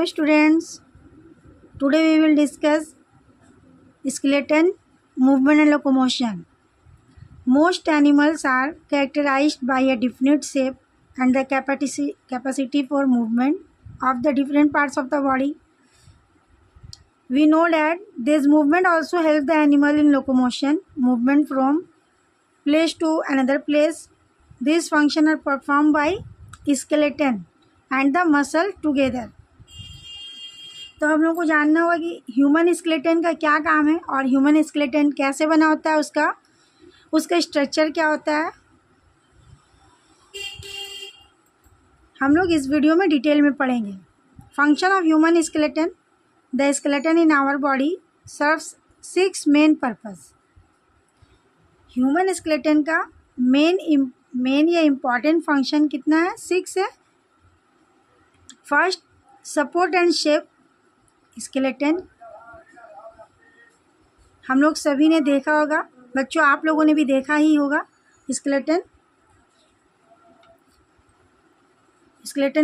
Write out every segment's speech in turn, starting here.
Hello students, today we will discuss skeleton, movement and locomotion. Most animals are characterized by a definite shape and the capacity for movement of the different parts of the body. We know that this movement also helps the animal in locomotion, movement from place to another place. These functions are performed by skeleton and the muscle together. तो हम लोग को जानना होगा कि human skeleton का क्या काम है और ह्यूमन स्केलेटन कैसे बना होता है, उसका स्ट्रक्चर क्या होता है। हम लोग इस वीडियो में डिटेल में पढ़ेंगे। Function of human skeleton. The skeleton in our body serves 6 main purpose. Human skeleton का मेन या इम्पॉर्टेंट फंक्शन कितना है? 6 है। First, support and shape skeleton. हम लोग सभी ने देखा होगा, बच्चों आप लोगों ने भी देखा ही होगा स्केलेटन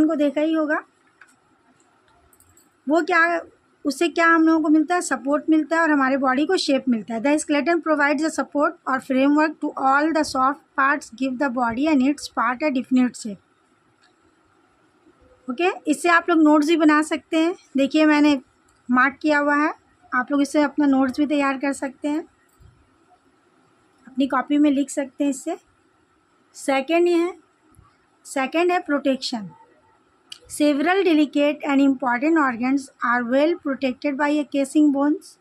को देखा ही होगा। वो क्या, उससे क्या हम लोगों को मिलता है? सपोर्ट मिलता है और हमारे बॉडी को शेप मिलता है। The skeleton provides the support और framework to all the soft parts, give the body and its part a definite shape. Okay, इससे आप लोग नोट्स भी बना सकते हैं। देखिए मैंने मार्क किया हुआ है, आप लोग इससे अपना नोट्स भी तैयार कर सकते हैं, अपनी कॉपी में लिख सकते हैं इससे। सेकेंड है protection. Several delicate and important organs are well protected by a casing bones.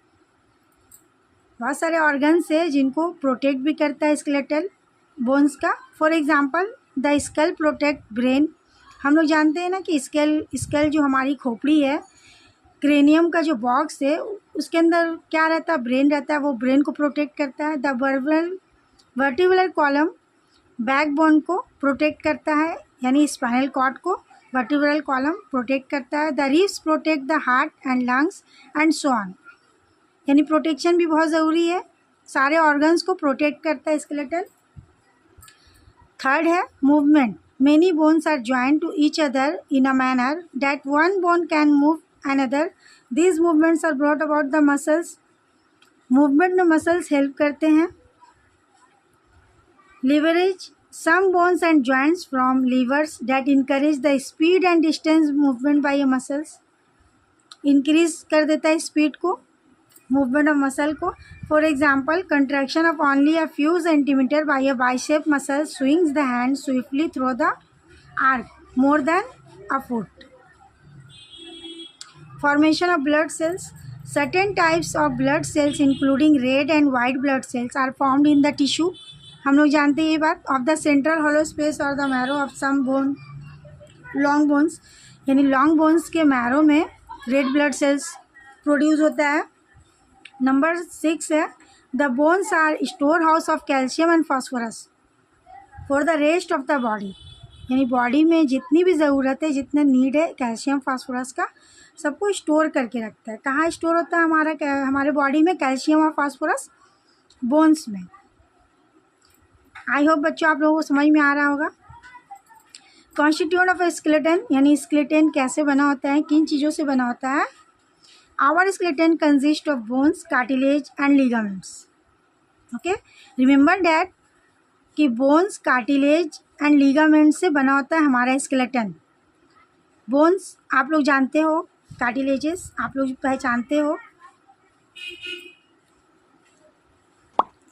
बहुत सारे ऑर्गन्स है जिनको प्रोटेक्ट भी करता है स्केलेटल बोन्स का। For example the skull protect brain. हम लोग जानते हैं ना कि स्कल जो हमारी खोपड़ी है, क्रेनियम का जो बॉक्स है उसके अंदर क्या रहता है? ब्रेन रहता है। वो ब्रेन को प्रोटेक्ट करता है। द वर्टिब्रल कॉलम बैकबोन को प्रोटेक्ट करता है, यानी स्पाइनल कॉर्ड को वर्टिब्रल कॉलम प्रोटेक्ट करता है। The ribs protect the heart and lungs and so on. यानी प्रोटेक्शन भी बहुत ज़रूरी है, सारे ऑर्गन्स को प्रोटेक्ट करता है स्केलेटन। थर्ड है movement. Many bones are joint to each other in a manner that one bone can move another. These movements are brought about the muscles. Movement में muscles help करते हैं। Leverage some bones and joints from levers that encourage the speed and distance movement by a muscles. Increase कर देता है speed को, movement of muscle को। For example, contraction of only a few centimeter by a bicep muscle swings the hand swiftly through the arc more than a foot. Formation of blood cells. Certain types of blood cells including red and white blood cells are formed in the tissue. हम लोग जानते हैं ये बात। of the central hollow space or the marrow of some bone, long bones, यानी long bones के marrow में red blood cells produce होता है। नंबर 6 है the bones are storehouse of calcium and phosphorus for the rest of the body. यानी body में जितनी भी ज़रूरत है, जितना नीड है कैल्शियम फास्फोरस का, सबको स्टोर करके रखता है। कहाँ स्टोर होता है? हमारे बॉडी में कैल्शियम और फास्फोरस बोन्स में। आई होप बच्चों आप लोगों को समझ में आ रहा होगा। कॉन्स्टिट्यूएंट ऑफ स्केलेटन, यानी स्केलेटन कैसे बना होता है, किन चीज़ों से बना होता है। Our skeleton consist of bones, cartilage and ligaments. Okay, remember that कि बोन्स, कार्टिलेज एंड लिगामेंट से बना होता है हमारा स्केलेटन। बोन्स आप लोग जानते हो, कार्टिलेजेस आप लोग पहचानते हो।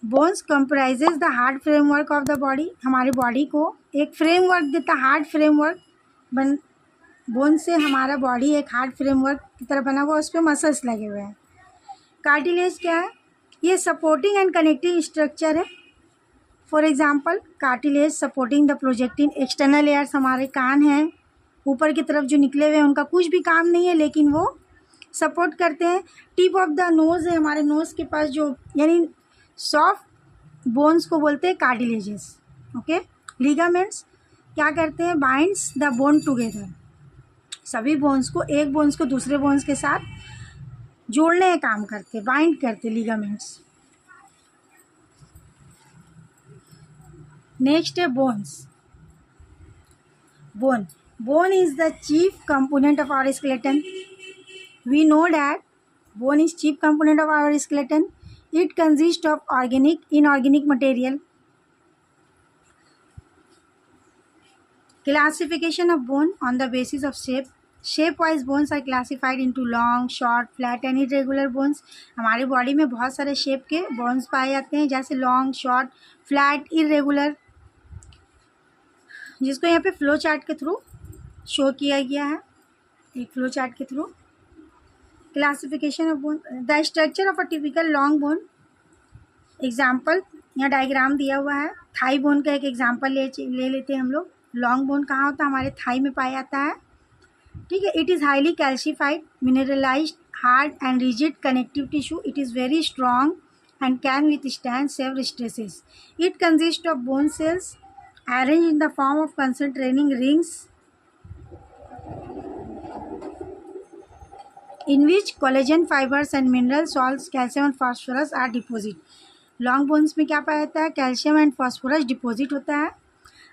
Bones comprises the hard framework of the body. हमारे बॉडी को एक फ्रेमवर्क देता है, हार्ड फ्रेमवर्क। बोन से हमारा बॉडी एक हार्ड फ्रेमवर्क की तरह बना हुआ, उस पर मसल्स लगे हुए हैं। कार्टिलेज क्या है? ये सपोर्टिंग एंड कनेक्टिंग स्ट्रक्चर है। For example cartilage supporting the projecting external ears. हमारे कान हैं ऊपर की तरफ जो निकले हुए हैं, उनका कुछ भी काम नहीं है लेकिन वो सपोर्ट करते हैं। टिप ऑफ द नोज़ है, हमारे नोज़ के पास जो, यानी सॉफ्ट बोन्स को बोलते हैं कार्टिलेजेस। ओके, लिगामेंट्स क्या करते हैं? Binds the bone together. सभी बोन्स को, एक बोन्स को दूसरे बोन्स के साथ जोड़ने का काम करते, बाइंड करते लिगामेंट्स। नेक्स्ट है bones. Bone is the chief component of our skeleton. We know that bone is chief component of our skeleton. It consists of organic, inorganic material. Classification of bone on the basis of shape. Shape-wise bones are classified into long, short, flat and irregular bones. हमारे body में बहुत सारे shape के bones पाए जाते हैं, जैसे long, short, flat, irregular, जिसको यहाँ पे फ्लो चार्ट के थ्रू शो किया गया है, एक फ्लो चार्ट के through. Classification of bone. The structure of a typical long bone. Example यहाँ डायग्राम दिया हुआ है. थाई बोन का एक एग्जाम्पल ले लेते हैं हम लोग. लॉन्ग बोन कहाँ होता है? हमारे थाई में पाया जाता है. ठीक है. It is highly calcified, mineralized, hard and rigid connective tissue. It is very strong and can withstand severe stresses. It consists of bone cells arranged in the form of concentrating rings in which collagen fibers and mineral salts, calcium and phosphorus are deposited. Long bones में क्या पाया जाता है? Calcium and phosphorus deposit होता है.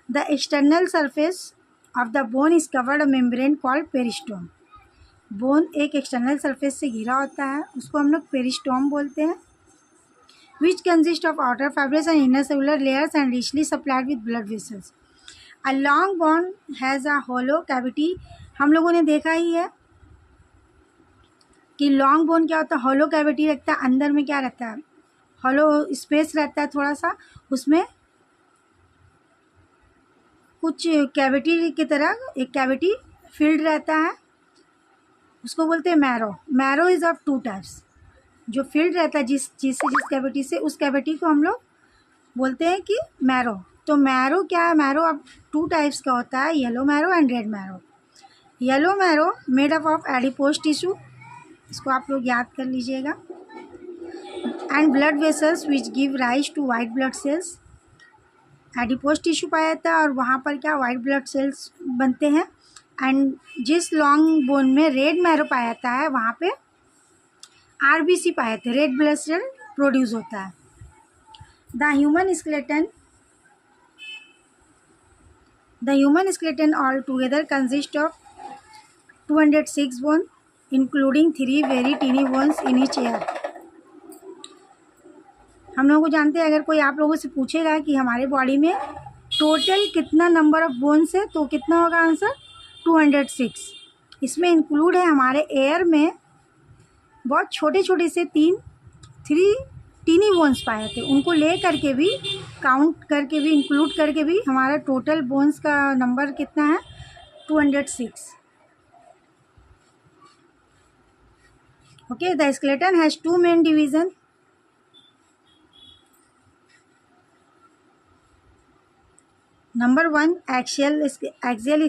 The external surface of the bone is covered a membrane called peristome. Bone एक external surface से घिरा होता है, उसको हम लोग पेरिस्टोम बोलते हैं. which consist of outer fibrous and inner cellular layers and richly supplied with blood vessels. A long bone has a hollow cavity. हम लोगों ने देखा ही है कि लॉन्ग बोन क्या होता है? हॉलो कैविटी रखता है. अंदर में क्या रहता है? हॉलो स्पेस रहता है थोड़ा सा, उसमें कुछ कैविटी की तरह एक कैविटी फील्ड रहता है, उसको बोलते हैं marrow. Marrow is of two types. जो फील्ड रहता है जिस कैविटी से, उस कैविटी को हम लोग बोलते हैं कि मैरो. तो मैरो क्या है? मैरो अब टू टाइप्स का होता है, yellow marrow and red marrow. Yellow marrow made up of adipose tissue, इसको आप लोग याद कर लीजिएगा, and blood vessels which give rise to white blood cells. Adipose tissue पाया जाता है और वहाँ पर क्या वाइट ब्लड सेल्स बनते हैं. एंड जिस लॉन्ग बोन में रेड मैरो पाया जाता है, वहाँ पे आरबीसी पाए थे, रेड ब्लड सेल प्रोड्यूस होता है. The human skeleton all together consist of 206 bone including 3 very tiny bones in each ear. हम लोगों को जानते हैं, अगर कोई आप लोगों से पूछेगा कि हमारे बॉडी में टोटल कितना नंबर ऑफ बोन्स है, तो कितना होगा आंसर? 206. इसमें इंक्लूड है हमारे एयर में बहुत छोटे छोटे से 3 टीनी बोन्स पाए थे. उनको ले करके भी, काउंट करके भी, इंक्लूड करके भी हमारा टोटल बोन्स का नंबर कितना है? 206. Okay. The skeleton has 2 main division. Number 1, axial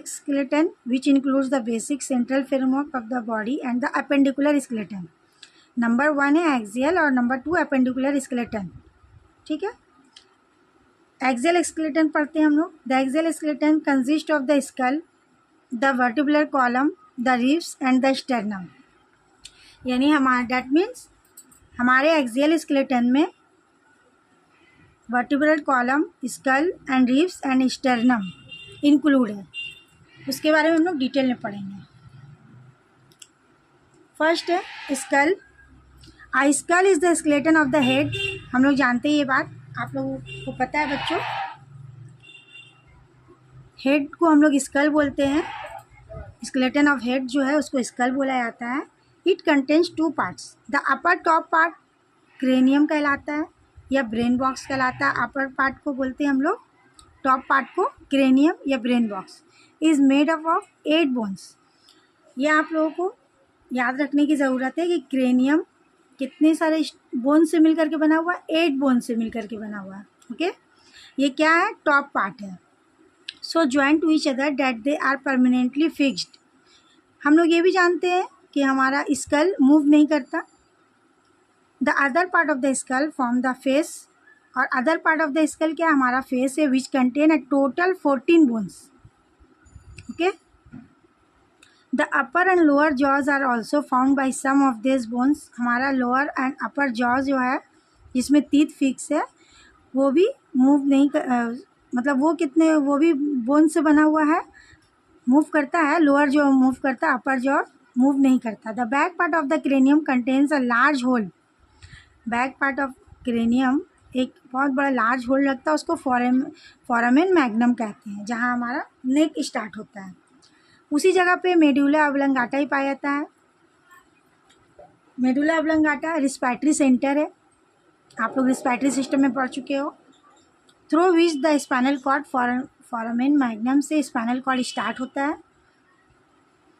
skeleton, which includes the basic central framework of the body and the appendicular skeleton. Number 1 है एक्सियल और नंबर 2 एपेंडिकुलर स्केलेटन. ठीक है. एक्सियल स्केलेटन पढ़ते हैं हम लोग. The axial skeleton consist of the skull, the vertebral column, the ribs and the sternum. यानी that means हमारे एक्सियल स्केलेटन में vertebral column, skull and ribs and sternum include है. उसके बारे में हम लोग डिटेल में पढ़ेंगे. फर्स्ट है skull. Uh skull is the skeleton of the head. हम लोग जानते हैं ये बात, आप लोगों को पता है बच्चों. हेड को हम लोग स्कल बोलते हैं. स्केलेटन ऑफ हेड जो है उसको स्कल बोला जाता है. It contains 2 parts. The upper top part cranium कहलाता है या ब्रेन बॉक्स कहलाता है. अपर पार्ट को बोलते हैं हम लोग, टॉप पार्ट को क्रेनियम या brain box. Is made up of 8 bones. ये आप लोगों को याद रखने की ज़रूरत है कि क्रेनियम कितने सारे बोन से मिल करके बना हुआ है? 8 बोन से मिल करके बना हुआ है. ओके. ये क्या है? टॉप पार्ट है. So join to each other that they are permanently fixed. हम लोग ये भी जानते हैं कि हमारा स्कल मूव नहीं करता. The other part of the skull form the face. और other part of the skull क्या? हमारा फेस है, which contain a total 14 bones. Okay. The upper and lower jaws are also found by some of this bones. हमारा lower and upper jaw जो है, जिसमें teeth fix है, वो भी मूव नहीं मतलब वो भी बोन से बना हुआ है, मूव करता है. लोअर जो मूव करता है, अपर जॉ मूव नहीं करता। The back part of the cranium contains a large whole. Back part of cranium एक बहुत बड़ा लार्ज होल रखता है, उसको फोरामेन मैग्नम कहते हैं, जहाँ हमारा नेक स्टार्ट होता है। उसी जगह पे मेडुला ऑब्लंगाटा ही पाया जाता है। मेडुला ऑब्लंगाटा रिस्पायरेटरी सेंटर है, आप लोग रिस्पायरेटरी सिस्टम में पढ़ चुके हो। Through which the spinal cord foramen magnum से स्पाइनल कॉर्ड स्टार्ट होता है।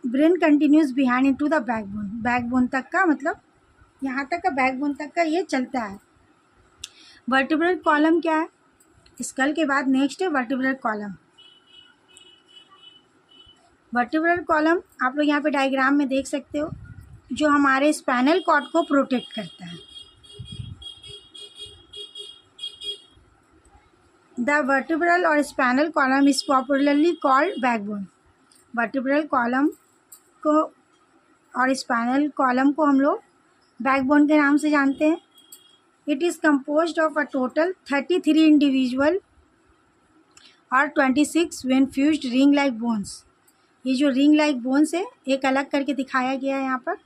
Brain continues behind into the backbone. Backbone तक का मतलब यहाँ तक का बैकबोन तक का ये चलता है। वर्टिब्रल कॉलम क्या है? स्कल के बाद नेक्स्ट है वर्टिब्रल कॉलम। वर्टिब्रल कॉलम आप लोग यहाँ पे डायग्राम में देख सकते हो, जो हमारे स्पाइनल कॉर्ड को प्रोटेक्ट करता है। द वर्टिब्रल और spinal column is popularly called backbone. Vertebral column को और स्पाइनल कॉलम को हम लोग बैकबोन के नाम से जानते हैं। It is composed of a total 33 individual और 26 when fused ring like bones. ये जो रिंग लाइक बोन्स है एक अलग करके दिखाया गया है यहाँ पर।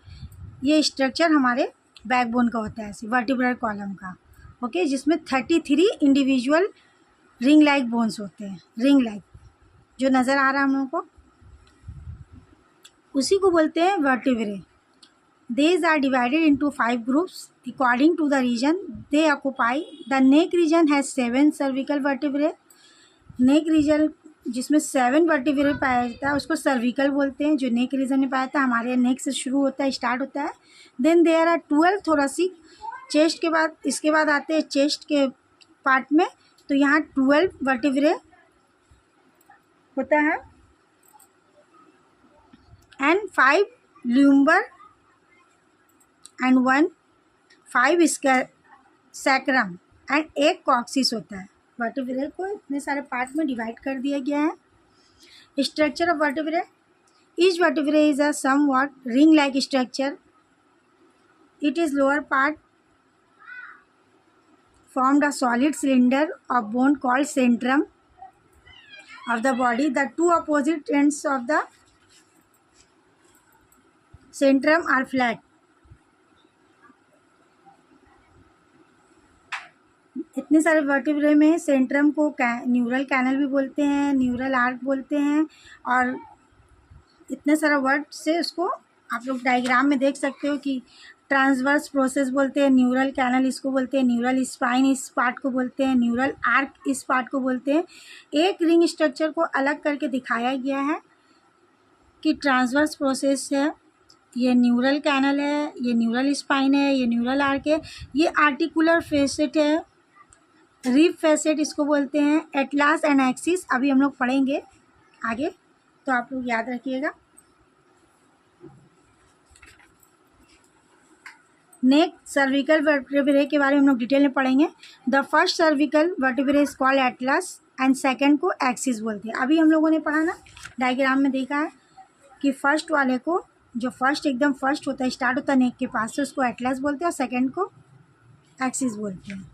ये स्ट्रक्चर हमारे बैकबोन का होता है, ऐसे वर्टिब्रल कॉलम का, ओके, जिसमें 33 इंडिविजुअल रिंग लाइक बोन्स होते हैं। रिंग लाइक जो नज़र आ रहा है हम लोगों को, उसी को बोलते हैं vertebrae. These are divided into 5 groups according to the region they occupy. The neck region has 7 cervical vertebrae. Neck region जिसमें 7 वर्टिब्रे पाया जाता है उसको सर्विकल बोलते हैं। जो नेक रीजन में पाया जाता है हमारे नेक से शुरू होता है, स्टार्ट होता है। Then there are 12 thoracic. Chest के बाद इसके बाद आते हैं चेस्ट के पार्ट में, तो यहाँ 12 वर्टिब्रे होता है and 5 lumber and 5 sacrum and एक कॉक्सिस होता है। वर्टिब्रे को इतने सारे पार्ट में डिवाइड कर दिया गया है। Structure of vertebrae, each vertebrae is a somewhat ring like structure. It is lower part formed a solid cylinder of bone called centrum of the body. The two opposite ends of the centrum are flat. इतने सारे vertebrae में Centrum को neural canal भी बोलते हैं, neural arc बोलते हैं, और इतने सारा वर्ड से उसको आप लोग डायग्राम में देख सकते हो कि ट्रांसवर्स प्रोसेस बोलते हैं, न्यूरल कैनल इसको बोलते हैं, न्यूरल स्पाइन इस पार्ट को बोलते हैं, न्यूरल आर्क इस पार्ट को बोलते हैं। एक रिंग स्ट्रक्चर को अलग करके दिखाया गया है कि ट्रांसवर्स प्रोसेस है, ये न्यूरल कैनल है, ये न्यूरल स्पाइन है, ये न्यूरल आर्क है, ये आर्टिकुलर फेसेट है, रिब फेसेट इसको बोलते हैं, एटलास एंड एक्सिस अभी हम लोग पढ़ेंगे आगे, तो आप लोग याद रखिएगा। नेक सर्विकल वर्टिब्रे के बारे में हम लोग डिटेल में पढ़ेंगे। The first cervical vertebrae is called Atlas and second को एक्सिस बोलते हैं। अभी हम लोगों ने पढ़ा ना, डायग्राम में देखा है कि फर्स्ट वाले को, जो फर्स्ट एकदम फर्स्ट होता है, स्टार्ट होता है नेक के पास से, उसको एटलस बोलते हैं और सेकंड को एक्सिस बोलते हैं।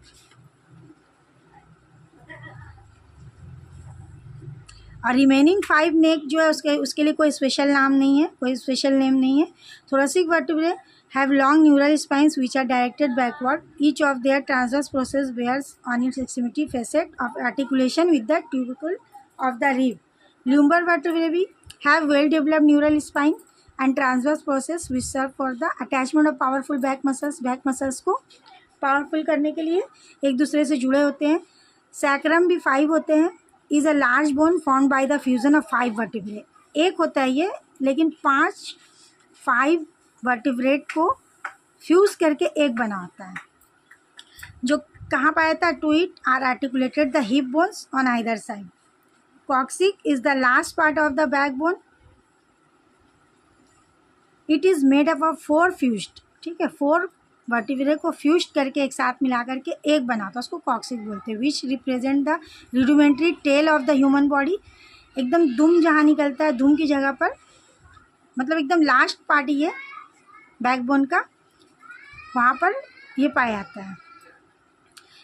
और रिमेनिंग 5 नेक जो है उसके लिए कोई स्पेशल नाम नहीं है, कोई स्पेशल नेम नहीं है। Thoracic vertebrae have long neural spines which are directed backward. Each of their transverse process bears on its extremity facet of articulation with the tubercle of the rib. Lumbar vertebrae have well-developed neural spine and transverse process which serve for the attachment of powerful back muscles. Back muscles को powerful करने के लिए एक दूसरे से जुड़े होते हैं। Sacrum भी 5 होते हैं। Is a large bone formed by the fusion of 5 vertebrae. एक होता है ये, लेकिन 5 वर्टिब्रेट को फ्यूज करके एक बना होता है, जो कहाँ पाया था? To it are articulated the hip bones on either side. Coccyx is the last part of the backbone. It is made up of 4 fused, ठीक है, 4 वर्टिब्रे को फ्यूज करके एक साथ मिला करके एक बनाता है, उसको कॉक्सिक बोलते हैं। Which represent the rudimentary tail of the human body. एकदम दुम जहाँ निकलता है, दुम की जगह पर, मतलब एकदम लास्ट पार्ट ही है बैकबोन का, वहाँ पर ये पाया जाता है।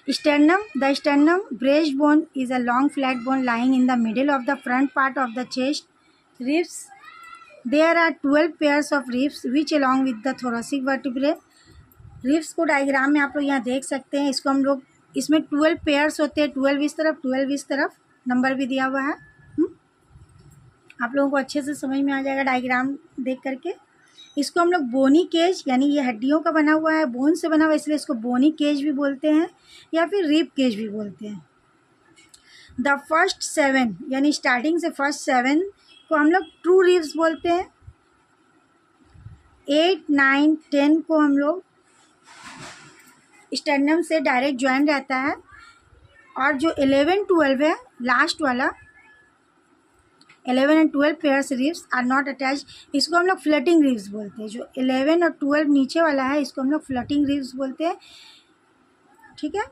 Sternum, the sternum breast bone is a long flat bone lying in the middle of the front part of the chest. Ribs there are 12 pairs of ribs which along with the thoracic vertebrae. Ribs को diagram में आप लोग यहाँ देख सकते हैं। इसको हम लोग, इसमें 12 पेयर्स होते हैं, 12 इस तरफ 12 इस तरफ, नंबर भी दिया हुआ है। आप लोगों को अच्छे से समझ में आ जाएगा डायग्राम देख करके। इसको हम लोग बोनी केज, यानी ये हड्डियों का बना हुआ है, बोन से बना हुआ है, इसलिए इसको बोनी केज भी बोलते हैं या फिर रिब केज भी बोलते हैं। द फर्स्ट 7 यानी स्टार्टिंग से फर्स्ट 7 को हम लोग ट्रू रिब्स बोलते हैं। 8, 9, 10 को हम लोग स्टर्नम से डायरेक्ट ज्वाइन रहता है। और जो 11, 12 है लास्ट वाला, 11 and 12 pairs ribs are not attach, इसको हम लोग फ्लटिंग रिब्स बोलते हैं। जो 11 और 12 नीचे वाला है इसको हम लोग फ्लटिंग रिब्स बोलते हैं। ठीक है,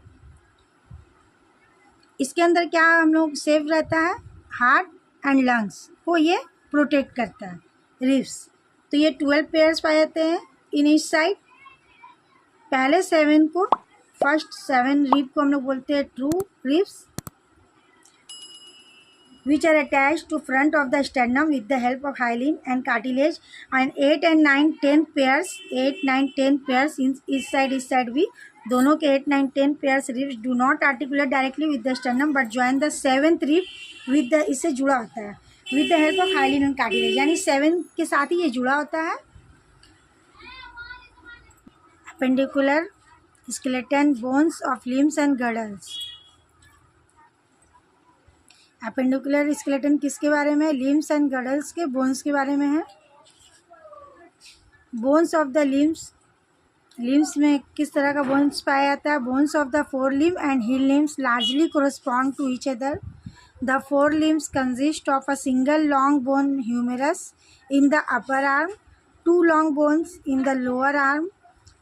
इसके अंदर क्या हम लोग सेफ रहता है, हार्ट एंड लंग्स को ये प्रोटेक्ट करता है रिब्स। तो ये 12 पेयर्स पाए जाते हैं इन ईच साइड। पहले 7 को, फर्स्ट 7 रिब को हम लोग बोलते हैं true ribs, which are attached to front of the sternum with the help of hyaline and cartilage, and 8 and 9, 10 pairs, 8, 9, 10 pairs in each side भी, दोनों के 8, 9, 10 pairs ribs do not articulate directly with the sternum but join the 7th rib with the, इससे जुड़ा होता है with the help of hyaline and cartilage, यानी 7 के साथ ही ये जुड़ा होता है। appendicular skeleton bones of limbs and girdles। Appendicular skeleton किसके बारे में, लिम्स एंड गडल्स के बोन्स के बारे में है। Bones of the limbs, limbs में किस तरह का बोन्स पाया जाता है, bones of the fore limb and हिल limbs largely correspond to each other. The fore limbs consist of a single long bone humerus in the upper arm, 2 long bones in the lower arm,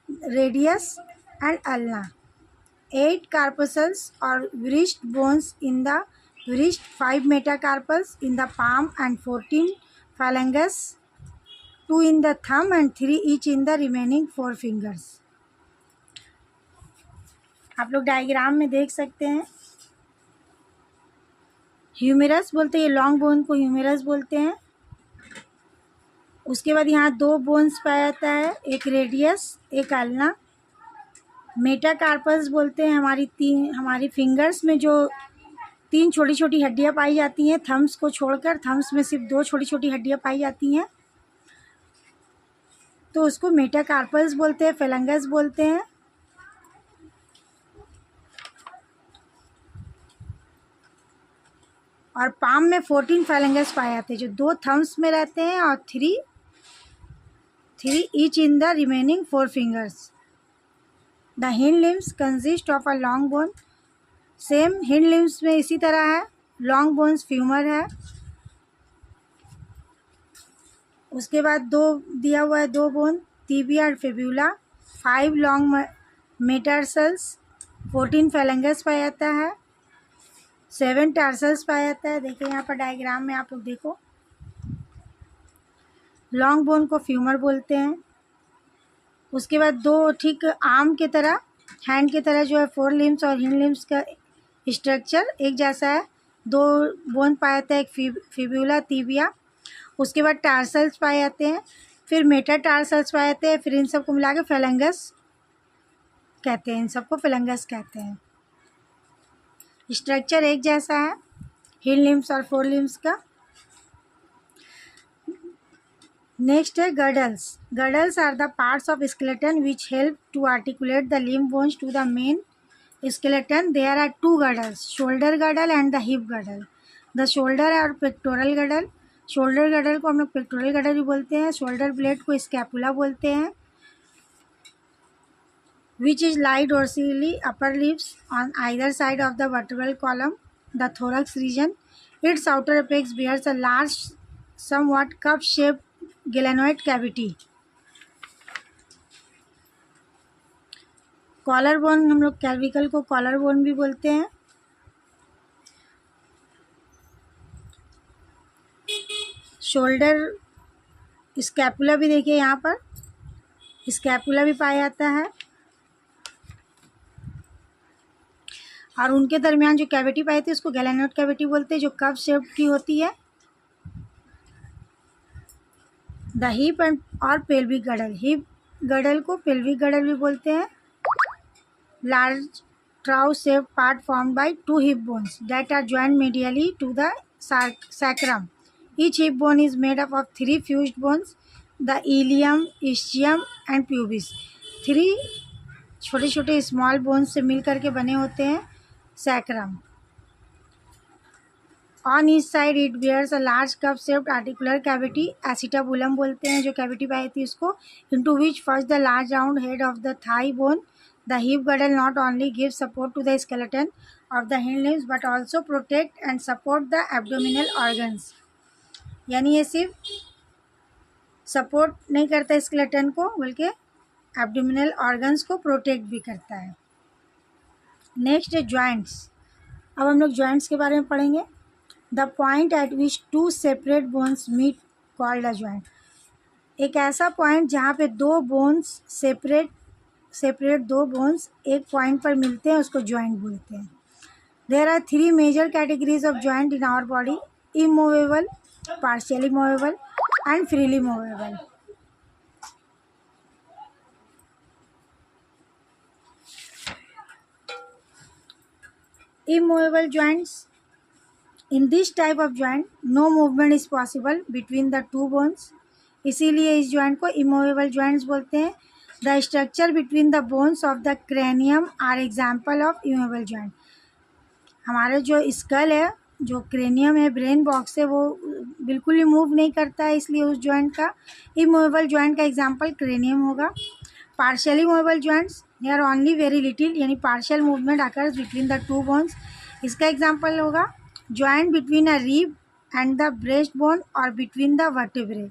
radius and ulna, 8 carpals और wrist bones in the wrist, 5 metacarpals in the palm and 14 phalanges, 2 in the thumb and 3 each in the remaining 4 fingers। आप लोग diagram में देख सकते हैं। ह्यूमेरस बोलते हैं, long bone को ह्यूमेरस बोलते हैं। उसके बाद यहाँ 2 बोन्स पाया जाता है, एक रेडियस एक अल्ना। मेटाकार्पल्स बोलते हैं हमारी फिंगर्स में जो 3 छोटी छोटी हड्डियाँ पाई जाती हैं, थम्स को छोड़कर, थम्स में सिर्फ 2 छोटी छोटी हड्डियाँ पाई जाती हैं, तो उसको मेटाकार्पल्स बोलते हैं, फेलंगस बोलते हैं। और पाम में 14 फेलंगस पाए जाते हैं, जो 2 थम्स में रहते हैं और 3 each in the remaining 4 fingers. The hind limbs consist of a long bone, same hind limbs में इसी तरह है, लॉन्ग बोन्स फ्यूमर है। उसके बाद 2 दिया हुआ है, 2 बोन, टिबिया और फिब्यूला, 5 लॉन्ग मेटार्सल्स, 14 फेलंगस पाया जाता है, 7 टार्सल्स पाया जाता है। देखिए यहाँ पर डायग्राम में आप लोग देखो, लॉन्ग बोन को फ्यूमर बोलते हैं। उसके बाद 2 ठीक आर्म के तरह, हैंड की तरह जो है 4 लिम्स और हिंड लिम्स का स्ट्रक्चर एक जैसा है। 2 बोन पाए जाते हैं, एक फिब्यूला टिबिया। उसके बाद टार्सल्स पाए जाते हैं, फिर मेटा टार्सल्स पाए जाते हैं, फिर इन सबको मिला के फेलंगस कहते हैं, इन सबको फेलंगस कहते हैं। स्ट्रक्चर एक जैसा है हिंड लिम्स और 4 लिम्स का। नेक्स्ट है girdles. Girdles are the parts of skeleton which help to articulate the limb bones to the main skeleton। There are 2 girdles, shoulder girdle and the hip girdle। The shoulder और pectoral girdle, shoulder girdle को हम लोग pectoral girdle भी बोलते हैं, shoulder blade को scapula बोलते हैं, which is lie dorsally upper lips on either side of the vertebral column, the thorax region। Its outer apex bears a large somewhat cup-shaped glenoid cavity। Collar bone, हम लोग कैल्विकल को collar bone भी बोलते हैं। Shoulder scapula भी देखिए यहाँ पर, स्कैपुला भी पाया जाता है। और उनके दरमियान जो कैविटी पाई थी उसको गैलेनोइड कैविटी बोलते हैं, जो कप शेप की होती है। द हिप एंड और पेल्विक गडल, हिप गडल को पेल्विक गडल भी बोलते हैं। Large trough shaped part formed by two hip bones that are joined medially to the sacrum. Each hip bone is made up of three fused bones, the ilium, ischium and pubis. Three छोटे छोटे small bones से मिल करके बने होते हैं sacrum. On each side it bears a large cup shaped articular cavity, acetabulum बोलते हैं जो कैविटी पाई थी उसको, into which first the large round head of the thigh bone. The hip girdle not only gives support to the skeleton of the hind limbs but also protect and support the abdominal organs. यानी ये सिर्फ support नहीं करता skeleton को बल्कि abdominal organs को protect भी करता है। नेक्स्ट है जॉइंट्स। अब हम लोग जॉइंट्स के बारे में पढ़ेंगे। The point at which two separate bones meet called a joint. एक ऐसा पॉइंट जहाँ पे दो बोन्स सेपरेट दो बोन्स एक पॉइंट पर मिलते हैं उसको जॉइंट बोलते हैं। There are three major categories of joint in our body, immovable, partially movable and freely movable. Immovable joints. In this type of joint, no movement is possible between the two bones. इसीलिए इस joint को immovable joints बोलते हैं। The structure between the bones of the cranium are example of immovable joint. हमारा जो school है, जो cranium है, ब्रेन बॉक्स है, वो बिल्कुल ही मूव नहीं करता है, इसलिए उस जॉइंट का इमूवेबल जॉइंट का एग्जांपल क्रेनियम होगा। Partially movable joints are only very little, यानी partial movement occurs between the two bones. इसका एग्जांपल होगा joint between a rib and the breast bone और between the vertebrae.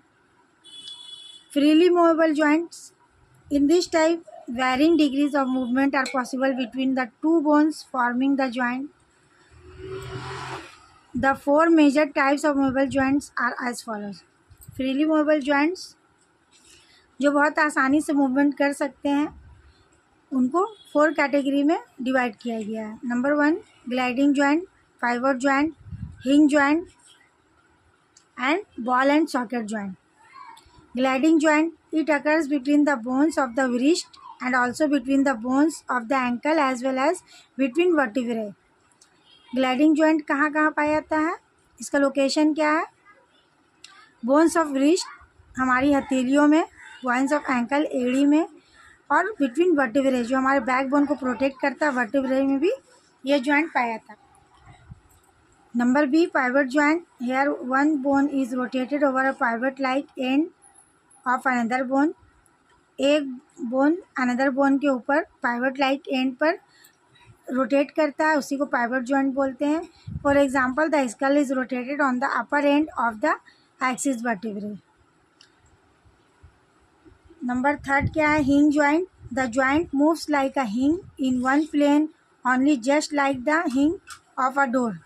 Freely movable joints, in this type varying degrees of movement are possible between the two bones forming the joint. The four major types of movable joints are as follows. Freely movable joints जो बहुत आसानी से movement कर सकते हैं उनको 4 category में divide किया गया है। Number 1 gliding joint, fibre joint, hinge joint and ball and socket joint. Gliding joint, it occurs between the bones of the wrist and also between the bones of the ankle as well as between vertebrae. Gliding joint कहाँ कहाँ पाया जाता है, इसका location क्या है? Bones of wrist हमारी हथेलियों में, बोन्स ऑफ एंकल एड़ी में, और बिटवीन वर्टेब्रे जो हमारे बैक बोन को प्रोटेक्ट करता है, वर्टेब्रे में भी ये जॉइंट पाया जाता है। Number B pivot joint, here one bone is rotated over a pivot like end of another bone. एक बोन अनदर बोन के ऊपर पाइवट लाइक एंड पर रोटेट करता है, उसी को पाइवट जॉइंट बोलते हैं। For example the skull is rotated on the upper end of the axis vertebrae. Number third क्या है, hinge joint. The joint moves like a hinge in one plane only just like the हिंग of a door.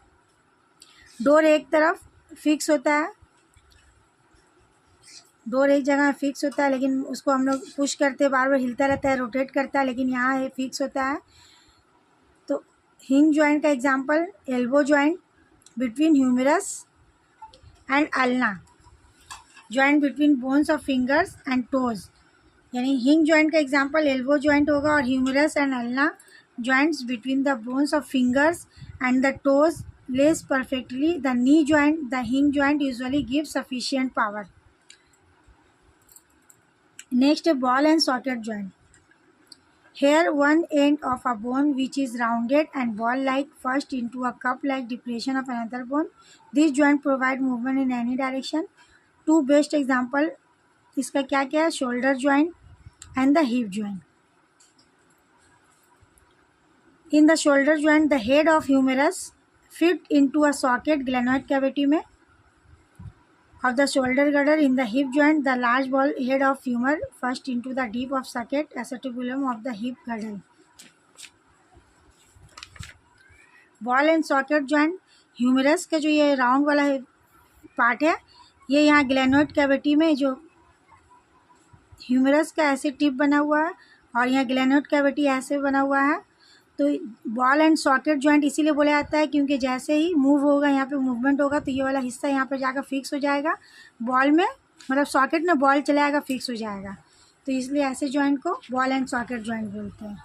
Door एक तरफ fix होता है, door एक जगह fix होता है, लेकिन उसको हम लोग पुश करते बार बार हिलता रहता है, रोटेट करता है, लेकिन यहाँ है फिक्स होता है। तो हिंग जॉइंट का example elbow joint between humerus and ulna, joint between bones of fingers and toes. यानी हिंग जॉइंट का एग्जांपल एल्बो जॉइंट होगा, और humerus and ulna joints between the bones of fingers and the toes lays perfectly the knee joint. The hinge joint usually gives sufficient power. Next, a ball and socket joint. Here one end of a bone which is rounded and ball-like first into a cup-like depression of another bone. This joint provide movement in any direction. Two best example इसका क्या क्या है, shoulder joint and the hip joint. In the shoulder joint, the head of humerus fit into a socket glenoid cavity में of the shoulder girdle. In the hip joint, the large ball head of femur first into the deep of socket acetabulum of the hip girdle. Ball and socket joint, humerus का जो ये round वाला part है, ये यहाँ glenoid cavity में जो humerus का ऐसे टिप बना हुआ है और यहाँ ग्लेनोइड कैविटी ऐसे बना हुआ है। तो बॉल एंड सॉकेट जॉइंट इसीलिए बोला जाता है क्योंकि जैसे ही मूव होगा, यहाँ पे मूवमेंट होगा, तो ये वाला हिस्सा यहाँ पे जाकर फिक्स हो जाएगा, बॉल में मतलब सॉकेट में बॉल चलाएगा फिक्स हो जाएगा, तो इसलिए ऐसे जॉइंट को बॉल एंड सॉकेट जॉइंट बोलते हैं।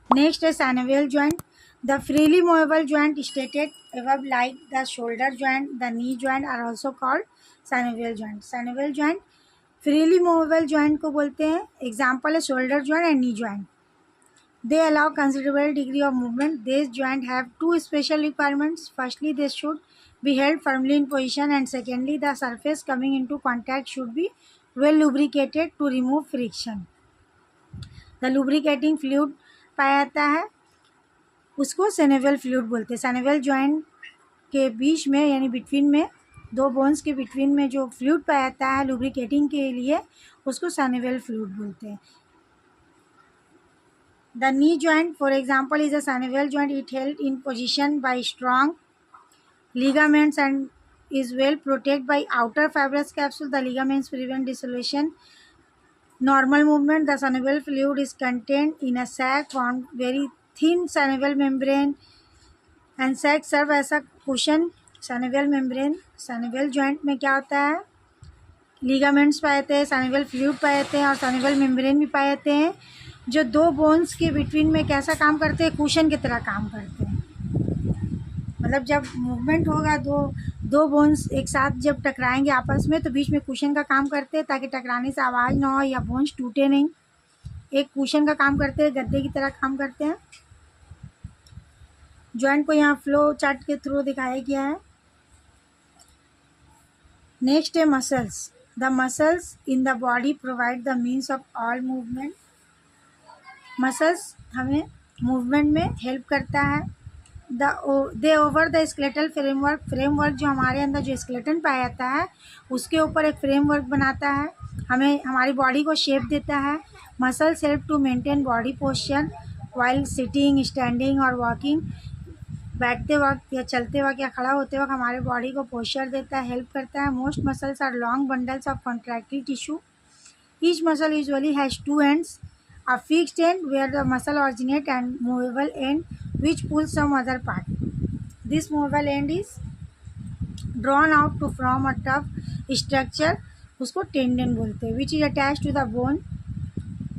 नेक्स्ट है synovial joint. The freely movable joint stated above like the shoulder joint, the knee joint are also called synovial joint. Synovial joint freely movable joint को बोलते हैं। Example है shoulder joint and knee joint. They allow considerable degree of movement. These joint have two special requirements. Firstly, they should be held firmly in position, and secondly, the surface coming into contact should be well lubricated to remove friction. The lubricating fluid पाया जाता है, उसको synovial fluid बोलते हैं। synovial joint के बीच में यानी between में, दो बोन्स के बिटवीन में जो फ्लूइड पाया जाता है लुब्रिकेटिंग के लिए, उसको synovial fluid बोलते हैं। The knee joint, for example, is a synovial joint. It held in position by strong ligaments and is well protected by outer fibrous capsule. The ligaments prevent dissolution. Normal movement. The synovial fluid is contained in a sac formed very thin synovial membrane, and sac serve as a cushion. synovial membrane, synovial joint में क्या होता है, ligaments पाए जाते हैं, synovial fluid पाए जाते हैं और synovial membrane भी पाए जाते हैं, जो दो बोन्स के बिटवीन में कैसा काम करते हैं, कुशन की तरह काम करते हैं। मतलब जब मूवमेंट होगा, दो बोन्स एक साथ जब टकराएंगे आपस में, तो बीच में कुशन का काम करते हैं ताकि टकराने से आवाज़ ना हो या बोन्स टूटे नहीं। एक कुशन का काम करते हैं, गद्दे की तरह काम करते हैं। जॉइंट को यहाँ फ्लो चार्ट के थ्रू दिखाया गया है। नेक्स्ट है muscles. The muscles in the body provide the means of all movement. Muscles हमें मूवमेंट में हेल्प करता है। दे ओवर द स्केलेटल फ्रेमवर्क जो हमारे अंदर जो स्केलेटन पाया जाता है उसके ऊपर एक फ्रेमवर्क बनाता है, हमें हमारी बॉडी को शेप देता है। Muscles help to maintain body posture while sitting, standing और वॉकिंग। बैठते वक्त या चलते वक्त या खड़ा होते वक्त हमारे बॉडी को पोस्चर देता है, हेल्प करता है। Most muscles are long bundles of contractive tissue. Each muscle usually has two ends, a fixed end where the muscle originate and movable end which pulls some other part. This movable end is drawn out to form a tough structure, उसको tendon बोलते हैं, which is attached to the bone.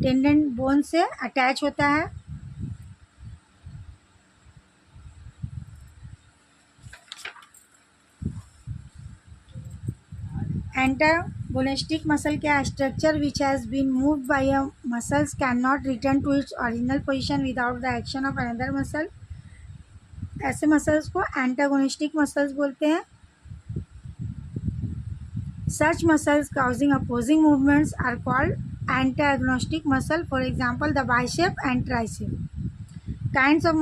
Tendon bone से attach होता है। Antagonistic muscle क्या है, structure which has been moved by a muscles cannot return to its original position without the action of another muscle. ऐसे muscles को antagonistic muscles बोलते हैं। Such muscles causing opposing movements are called antagonistic muscle. For example, the bicep and tricep. Kinds of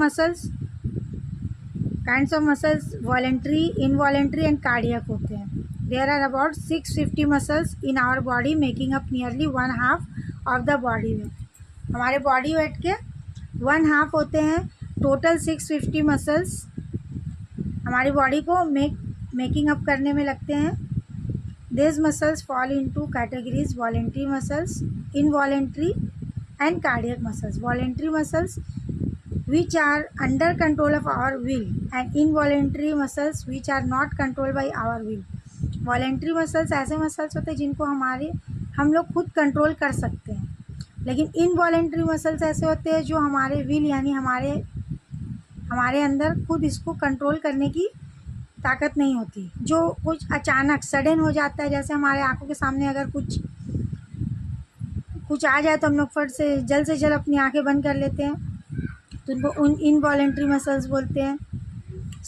muscles voluntary, involuntary and cardiac होते हैं। There are about 650 muscles in our body making up nearly 1/2 of the body weight. हमारे body weight के 1/2 होते हैं। Total 650 muscles हमारी body को making up करने में लगते हैं। These muscles fall into categories: voluntary muscles, involuntary and cardiac muscles. Voluntary muscles which are under control of our will, and involuntary muscles which are not controlled by our will. Voluntary muscles ऐसे muscles होते हैं जिनको हम लोग खुद control कर सकते हैं, लेकिन इनवॉलेंट्री मसल्स ऐसे होते हैं जो हमारे विल यानी हमारे अंदर खुद इसको कंट्रोल करने की ताकत नहीं होती। जो कुछ अचानक सडन हो जाता है, जैसे हमारे आंखों के सामने अगर कुछ आ जाए तो हम लोग फट से जल्द अपनी आंखें बंद कर लेते हैं, तो उनको इनवॉलेंट्री मसल्स बोलते हैं।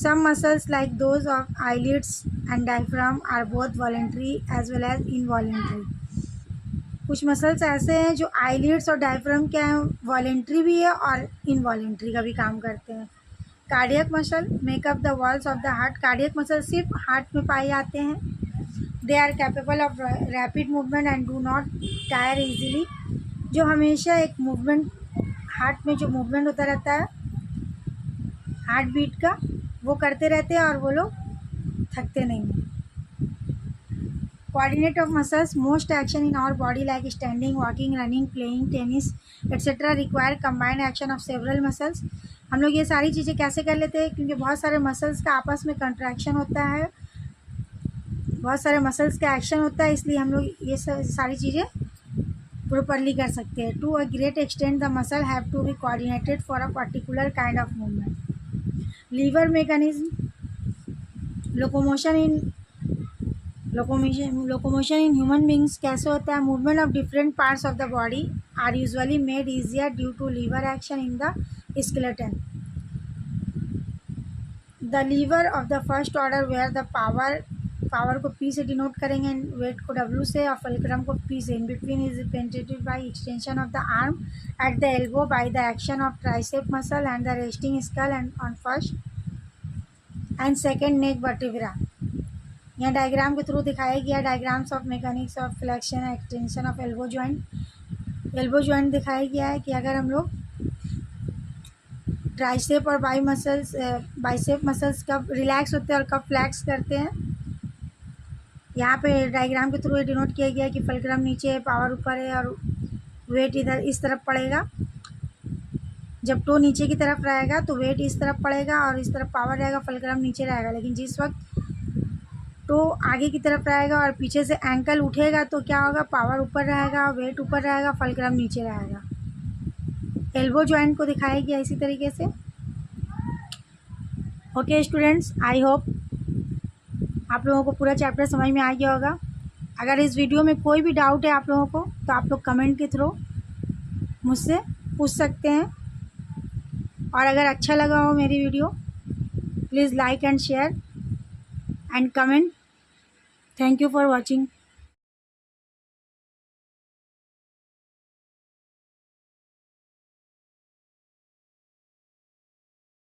Some muscles like those of eyelids and diaphragm are both voluntary as well as involuntary. कुछ मसल्स ऐसे हैं जो eyelids और diaphragm क्या है, वॉलेंट्री भी है और इनवॉलेंट्री का भी काम करते हैं। Cardiac muscle make up the walls of the heart. Cardiac muscle सिर्फ हार्ट में पाए जाते हैं। They are capable of rapid movement and do not tire easily. जो हमेशा एक मूवमेंट, हार्ट में जो मूवमेंट होता रहता है हार्ट बीट का, वो करते रहते हैं और वो लोग थकते नहीं हैं। Coordinate of muscles most action in our body like standing, walking, running, playing tennis etcetera require combined action of several muscles. हम लोग ये सारी चीज़ें कैसे कर लेते हैं, क्योंकि बहुत सारे मसल्स का आपस में कंट्रैक्शन होता है, बहुत सारे मसल्स का एक्शन होता है, इसलिए हम लोग ये सारी चीज़ें प्रॉपरली कर सकते हैं। To a great extent the muscle have to be coordinated for a particular kind of movement. Lever mechanism, locomotion in human beings कैसे होता है? Movement of different parts of the body are usually made easier due to lever action in the skeleton. The lever of the first order where the power को P से denote करेंगे, weight को W से और fulcrum को P से। इन between is represented by extension of the arm at the elbow by the action of tricep muscle and the resting skull and on first and second neck vertebra. यहाँ diagram के through दिखाया गया diagrams of mechanics of flexion extension of elbow joint. Elbow joint दिखाया गया है कि अगर हम लोग ट्राइसेप और बाइसेप मसल्स कब रिलैक्स होते हैं और कब फ्लैक्स करते हैं। यहाँ पे डायग्राम के थ्रू ये डिनोट किया गया है कि फुलक्रम नीचे है, पावर ऊपर है और वेट इधर इस तरफ पड़ेगा। जब टो नीचे की तरफ रहेगा तो वेट इस तरफ पड़ेगा और इस तरफ पावर रहेगा, फुलक्रम नीचे रहेगा। लेकिन जिस वक्त टो आगे की तरफ रहेगा और पीछे से एंकल उठेगा तो क्या होगा? पावर ऊपर रहेगा, वेट ऊपर रहेगा, फुलक्रम नीचे रहेगा। एल्बो जॉइंट को दिखाया गया इसी तरीके से। ओके स्टूडेंट्स, आई होप आप लोगों को पूरा चैप्टर समझ में आ गया होगा। अगर इस वीडियो में कोई भी डाउट है आप लोगों को तो आप लोग कमेंट के थ्रू मुझसे पूछ सकते हैं। और अगर अच्छा लगा हो मेरी video, please like and share and comment. Thank you for watching.